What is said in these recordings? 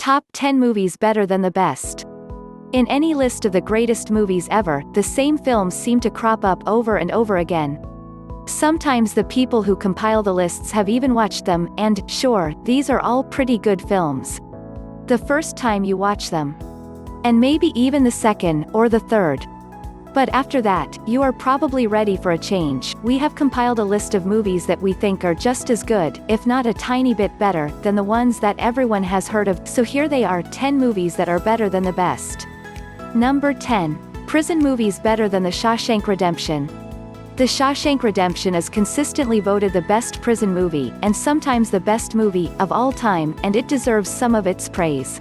Top 10 movies better than the best. In any list of the greatest movies ever, the same films seem to crop up over and over again. Sometimes the people who compile the lists have even watched them, and, sure, these are all pretty good films. The first time you watch them. And maybe even the second, or the third. But after that, you are probably ready for a change. We have compiled a list of movies that we think are just as good, if not a tiny bit better, than the ones that everyone has heard of, so here they are, 10 movies that are better than the best. Number 10. Prison movies better than The Shawshank Redemption. The Shawshank Redemption is consistently voted the best prison movie, and sometimes the best movie, of all time, and it deserves some of its praise.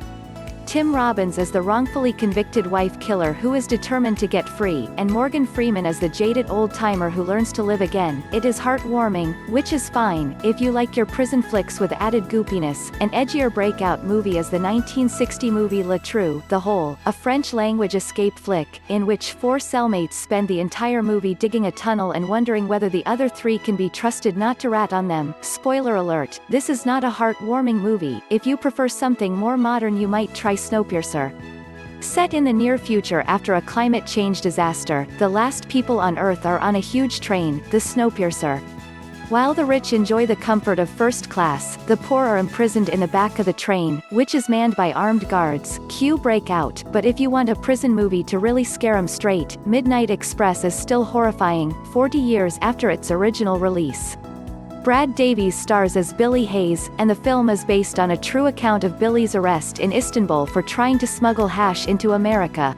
Tim Robbins as the wrongfully convicted wife killer who is determined to get free, and Morgan Freeman as the jaded old-timer who learns to live again. It is heartwarming, which is fine, if you like your prison flicks with added goopiness. An edgier breakout movie is the 1960 movie Le Trou, The Hole, a French-language escape flick, in which 4 cellmates spend the entire movie digging a tunnel and wondering whether the other 3 can be trusted not to rat on them. Spoiler alert, this is not a heartwarming movie. If you prefer something more modern, you might try Snowpiercer. Set in the near future after a climate change disaster, the last people on Earth are on a huge train, the Snowpiercer. While the rich enjoy the comfort of first class, the poor are imprisoned in the back of the train, which is manned by armed guards. Cue Breakout. But if you want a prison movie to really scare 'em straight, Midnight Express is still horrifying, 40 years after its original release. Brad Davies stars as Billy Hayes, and the film is based on a true account of Billy's arrest in Istanbul for trying to smuggle hash into America.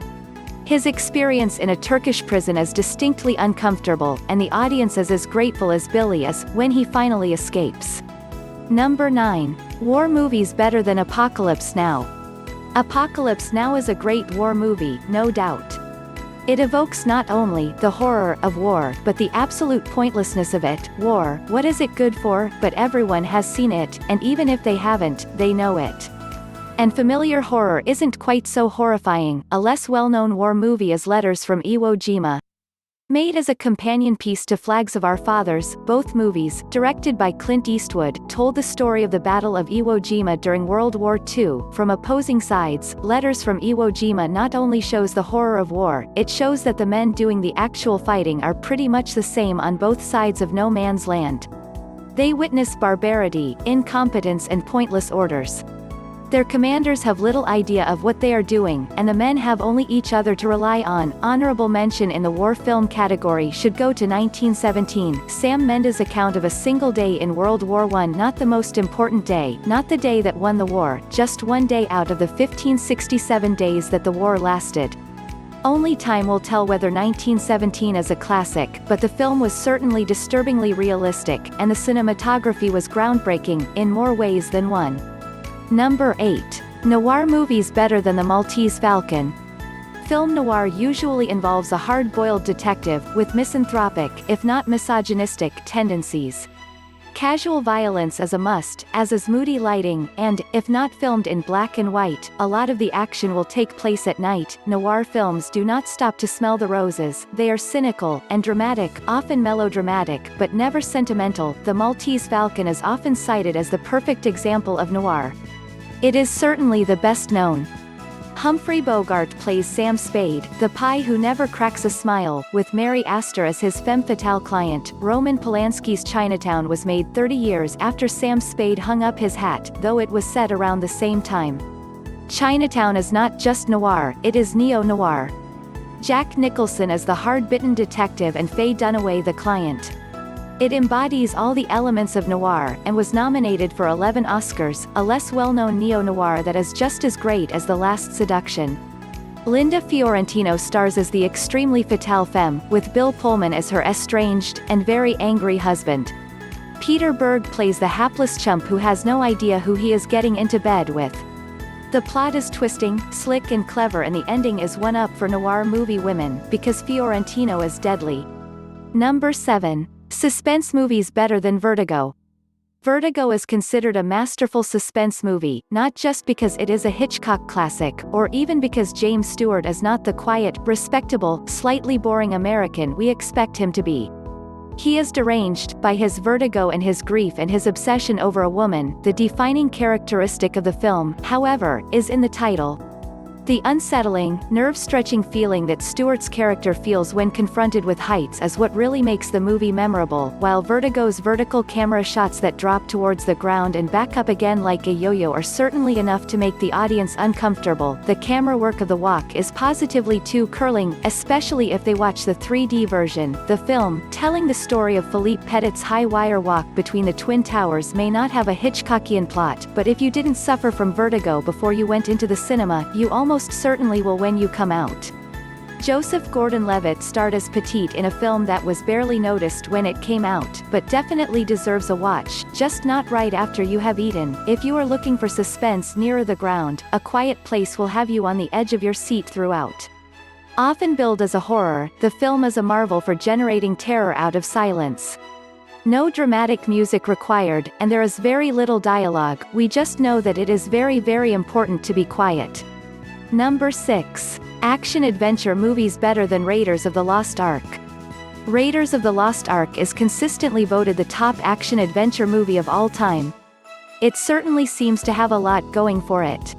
His experience in a Turkish prison is distinctly uncomfortable, and the audience is as grateful as Billy is, when he finally escapes. Number 9. War movies better than Apocalypse Now. Apocalypse Now is a great war movie, no doubt. It evokes not only the horror of war but the absolute pointlessness of it. War, what is it good for? But everyone has seen it, and even if they haven't, they know it. And familiar horror isn't quite so horrifying. A less well-known war movie is Letters from Iwo Jima. Made as a companion piece to Flags of Our Fathers, both movies, directed by Clint Eastwood, told the story of the Battle of Iwo Jima during World War II, from opposing sides. Letters from Iwo Jima not only shows the horror of war, it shows that the men doing the actual fighting are pretty much the same on both sides of no man's land. They witness barbarity, incompetence and pointless orders. Their commanders have little idea of what they are doing, and the men have only each other to rely on. Honorable mention in the war film category should go to 1917, Sam Mendes' account of a single day in World War I. Not the most important day, not the day that won the war, just one day out of the 1567 days that the war lasted. Only time will tell whether 1917 is a classic, but the film was certainly disturbingly realistic, and the cinematography was groundbreaking, in more ways than one. Number 8. Noir movies better than The Maltese Falcon. Film noir usually involves a hard-boiled detective, with misanthropic, if not misogynistic, tendencies. Casual violence is a must, as is moody lighting, and, if not filmed in black and white, a lot of the action will take place at night. Noir films do not stop to smell the roses. They are cynical, and dramatic, often melodramatic, but never sentimental. The Maltese Falcon is often cited as the perfect example of noir. It is certainly the best known. Humphrey Bogart plays Sam Spade, the pie who never cracks a smile, with Mary Astor as his femme fatale client. Roman Polanski's Chinatown was made 30 years after Sam Spade hung up his hat, though it was set around the same time. Chinatown is not just noir, it is neo-noir. Jack Nicholson is the hard-bitten detective and Faye Dunaway the client. It embodies all the elements of noir, and was nominated for 11 Oscars. A less well-known neo-noir that is just as great as The Last Seduction. Linda Fiorentino stars as the extremely fatale femme, with Bill Pullman as her estranged, and very angry husband. Peter Berg plays the hapless chump who has no idea who he is getting into bed with. The plot is twisting, slick and clever, and the ending is one up for noir movie women, because Fiorentino is deadly. Number 7. Suspense movies better than Vertigo. Vertigo is considered a masterful suspense movie, not just because it is a Hitchcock classic, or even because James Stewart is not the quiet, respectable, slightly boring American we expect him to be. He is deranged, by his vertigo and his grief and his obsession over a woman. The defining characteristic of the film, however, is in the title. The unsettling, nerve-stretching feeling that Stewart's character feels when confronted with heights is what really makes the movie memorable, while Vertigo's vertical camera shots that drop towards the ground and back up again like a yo-yo are certainly enough to make the audience uncomfortable. The camera work of The Walk is positively too curling, especially if they watch the 3D version. The film, telling the story of Philippe Petit's high-wire walk between the Twin Towers, may not have a Hitchcockian plot, but if you didn't suffer from vertigo before you went into the cinema, you almost certainly will when you come out. Joseph Gordon-Levitt starred as Petite in a film that was barely noticed when it came out, but definitely deserves a watch, just not right after you have eaten. If you are looking for suspense nearer the ground, A Quiet Place will have you on the edge of your seat throughout. Often billed as a horror, the film is a marvel for generating terror out of silence. No dramatic music required, and there is very little dialogue. We just know that it is very, very important to be quiet. Number 6. Action-adventure movies better than Raiders of the Lost Ark. Raiders of the Lost Ark is consistently voted the top action-adventure movie of all time. It certainly seems to have a lot going for it.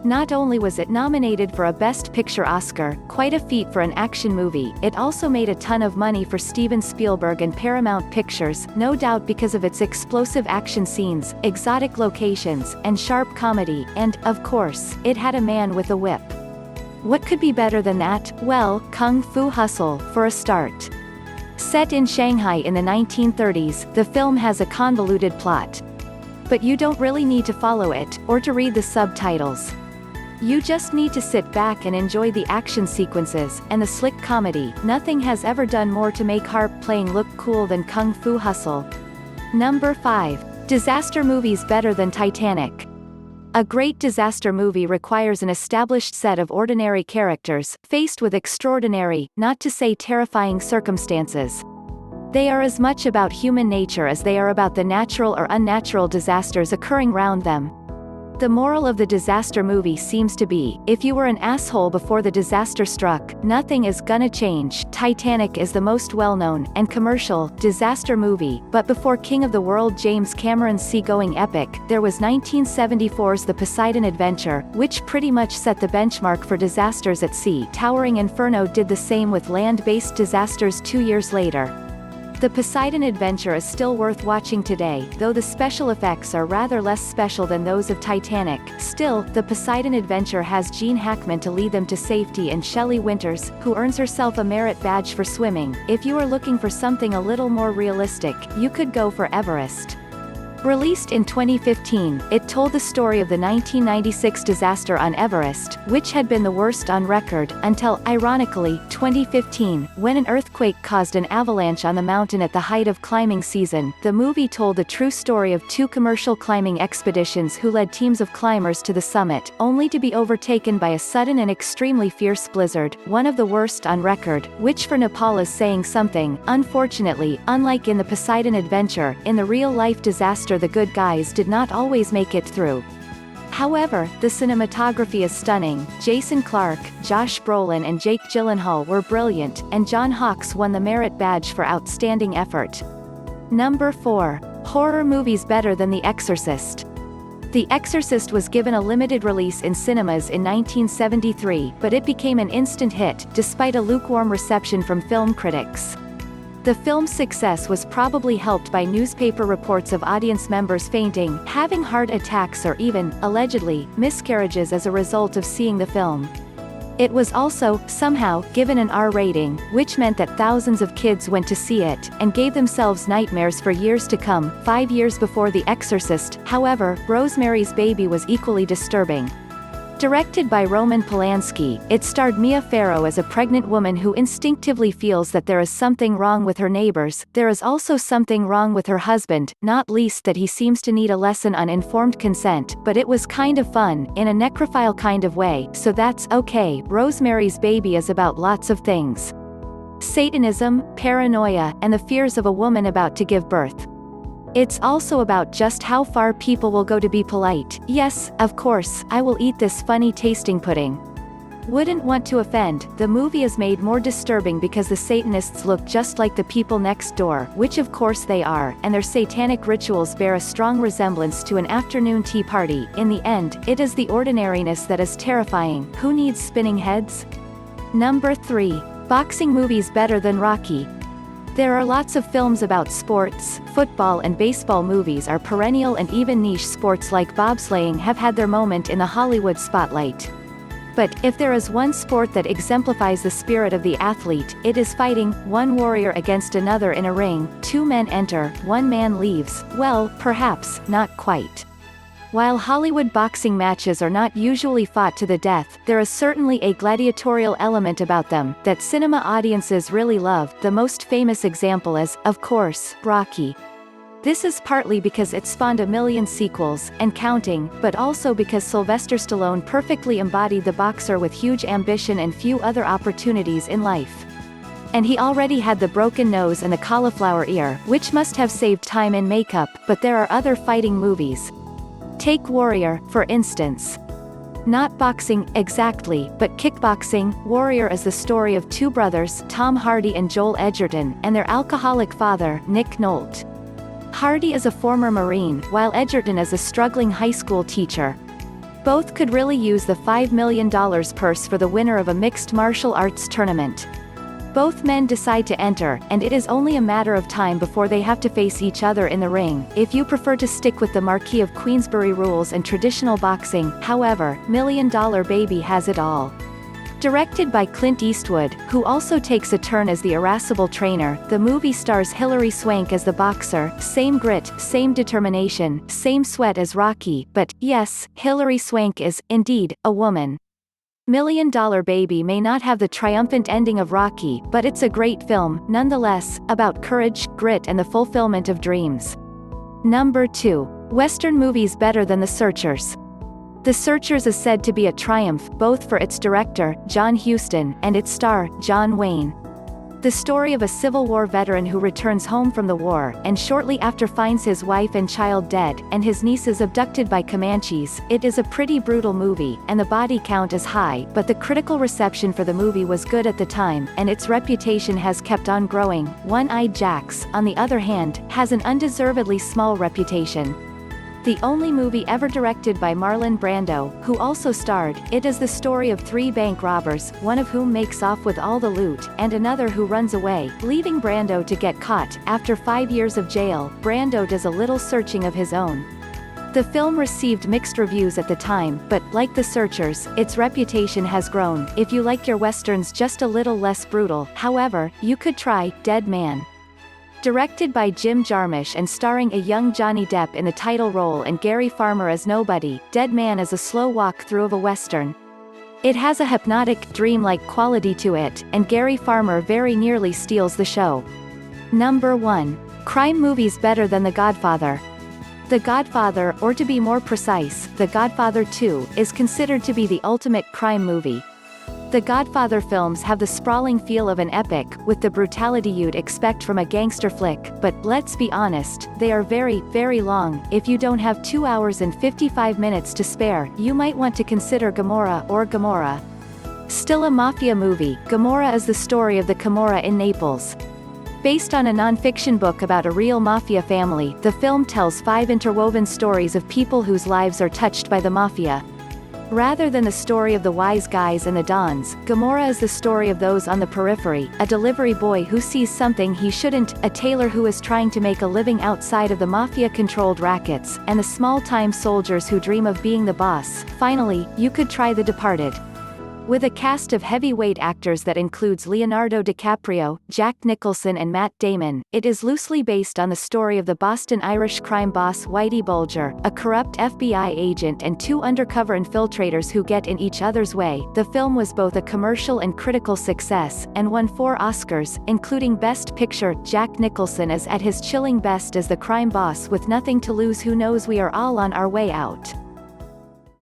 Not only was it nominated for a Best Picture Oscar, quite a feat for an action movie, it also made a ton of money for Steven Spielberg and Paramount Pictures, no doubt because of its explosive action scenes, exotic locations, and sharp comedy, and, of course, it had a man with a whip. What could be better than that? Well, Kung Fu Hustle, for a start. Set in Shanghai in the 1930s, the film has a convoluted plot. But you don't really need to follow it, or to read the subtitles. You just need to sit back and enjoy the action sequences, and the slick comedy. Nothing has ever done more to make harp playing look cool than Kung Fu Hustle. Number 5. Disaster movies better than Titanic. A great disaster movie requires an established set of ordinary characters, faced with extraordinary, not to say terrifying circumstances. They are as much about human nature as they are about the natural or unnatural disasters occurring round them. The moral of the disaster movie seems to be, if you were an asshole before the disaster struck, nothing is gonna change. Titanic is the most well-known, and commercial, disaster movie, but before King of the World James Cameron's seagoing epic, there was 1974's The Poseidon Adventure, which pretty much set the benchmark for disasters at sea. Towering Inferno did the same with land-based disasters 2 years later. The Poseidon Adventure is still worth watching today, though the special effects are rather less special than those of Titanic. Still, the Poseidon Adventure has Gene Hackman to lead them to safety and Shelley Winters, who earns herself a merit badge for swimming. If you are looking for something a little more realistic, you could go for Everest. Released in 2015, it told the story of the 1996 disaster on Everest, which had been the worst on record, until, ironically, 2015, when an earthquake caused an avalanche on the mountain at the height of climbing season. The movie told the true story of 2 commercial climbing expeditions who led teams of climbers to the summit, only to be overtaken by a sudden and extremely fierce blizzard, one of the worst on record, which for Nepal is saying something. Unfortunately, unlike in the Poseidon Adventure, in the real-life disaster the good guys did not always make it through. However, the cinematography is stunning. Jason Clarke, Josh Brolin and Jake Gyllenhaal were brilliant, and John Hawkes won the Merit Badge for outstanding effort. Number 4. Horror movies better than The Exorcist. The Exorcist was given a limited release in cinemas in 1973, but it became an instant hit, despite a lukewarm reception from film critics. The film's success was probably helped by newspaper reports of audience members fainting, having heart attacks or even, allegedly, miscarriages as a result of seeing the film. It was also, somehow, given an R rating, which meant that thousands of kids went to see it, and gave themselves nightmares for years to come. 5 years before The Exorcist, however, Rosemary's Baby was equally disturbing. Directed by Roman Polanski, it starred Mia Farrow as a pregnant woman who instinctively feels that there is something wrong with her neighbors. There is also something wrong with her husband, not least that he seems to need a lesson on informed consent, but it was kind of fun, in a necrophile kind of way, so that's okay. Rosemary's Baby is about lots of things. Satanism, paranoia, and the fears of a woman about to give birth. It's also about just how far people will go to be polite. Yes, of course, I will eat this funny tasting pudding. Wouldn't want to offend, the movie is made more disturbing because the Satanists look just like the people next door, which of course they are, and their satanic rituals bear a strong resemblance to an afternoon tea party. In the end, it is the ordinariness that is terrifying. Who needs spinning heads? Number 3. Boxing movies better than Rocky. There are lots of films about sports. Football and baseball movies are perennial, and even niche sports like bobsleighing have had their moment in the Hollywood spotlight. But, if there is one sport that exemplifies the spirit of the athlete, it is fighting, one warrior against another in a ring, two men enter, one man leaves. Well, perhaps, not quite. While Hollywood boxing matches are not usually fought to the death, there is certainly a gladiatorial element about them that cinema audiences really love. The most famous example is, of course, Rocky. This is partly because it spawned a million sequels, and counting, but also because Sylvester Stallone perfectly embodied the boxer with huge ambition and few other opportunities in life. And he already had the broken nose and the cauliflower ear, which must have saved time in makeup. But there are other fighting movies. Take Warrior, for instance. Not boxing, exactly, but kickboxing. Warrior is the story of two brothers, Tom Hardy and Joel Edgerton, and their alcoholic father, Nick Nolte. Hardy is a former Marine, while Edgerton is a struggling high school teacher. Both could really use the $5 million purse for the winner of a mixed martial arts tournament. Both men decide to enter, and it is only a matter of time before they have to face each other in the ring. If you prefer to stick with the Marquis of Queensberry rules and traditional boxing, however, Million Dollar Baby has it all. Directed by Clint Eastwood, who also takes a turn as the irascible trainer, the movie stars Hilary Swank as the boxer. Same grit, same determination, same sweat as Rocky, but, yes, Hilary Swank is, indeed, a woman. Million Dollar Baby may not have the triumphant ending of Rocky, but it's a great film, nonetheless, about courage, grit and the fulfillment of dreams. Number 2. Western movies better than The Searchers. The Searchers is said to be a triumph, both for its director, John Huston, and its star, John Wayne. The story of a Civil War veteran who returns home from the war, and shortly after finds his wife and child dead, and his nieces abducted by Comanches. It is a pretty brutal movie, and the body count is high, but the critical reception for the movie was good at the time, and its reputation has kept on growing. One-Eyed Jacks, on the other hand, has an undeservedly small reputation. The only movie ever directed by Marlon Brando, who also starred, it is the story of three bank robbers, one of whom makes off with all the loot, and another who runs away, leaving Brando to get caught. After 5 years of jail, Brando does a little searching of his own. The film received mixed reviews at the time, but, like The Searchers, its reputation has grown. If you like your westerns just a little less brutal, however, you could try Dead Man. Directed by Jim Jarmusch and starring a young Johnny Depp in the title role and Gary Farmer as nobody, Dead Man is a slow walk-through of a western. It has a hypnotic, dreamlike quality to it, and Gary Farmer very nearly steals the show. Number 1. Crime movies better than The Godfather. The Godfather, or to be more precise, The Godfather 2, is considered to be the ultimate crime movie. The Godfather films have the sprawling feel of an epic, with the brutality you'd expect from a gangster flick, but, let's be honest, they are very, very long. If you don't have 2 hours and 55 minutes to spare, you might want to consider Gomorrah or Gomorrah. Still a mafia movie, Gomorrah is the story of the Camorra in Naples. Based on a non-fiction book about a real mafia family, the film tells 5 interwoven stories of people whose lives are touched by the mafia. Rather than the story of the wise guys and the dons, Gomorrah is the story of those on the periphery, a delivery boy who sees something he shouldn't, a tailor who is trying to make a living outside of the mafia-controlled rackets, and the small-time soldiers who dream of being the boss. Finally, you could try The Departed. With a cast of heavyweight actors that includes Leonardo DiCaprio, Jack Nicholson and Matt Damon, it is loosely based on the story of the Boston Irish crime boss Whitey Bulger, a corrupt FBI agent and 2 undercover infiltrators who get in each other's way. The film was both a commercial and critical success, and won 4 Oscars, including Best Picture. Jack Nicholson is at his chilling best as the crime boss with nothing to lose who knows we are all on our way out.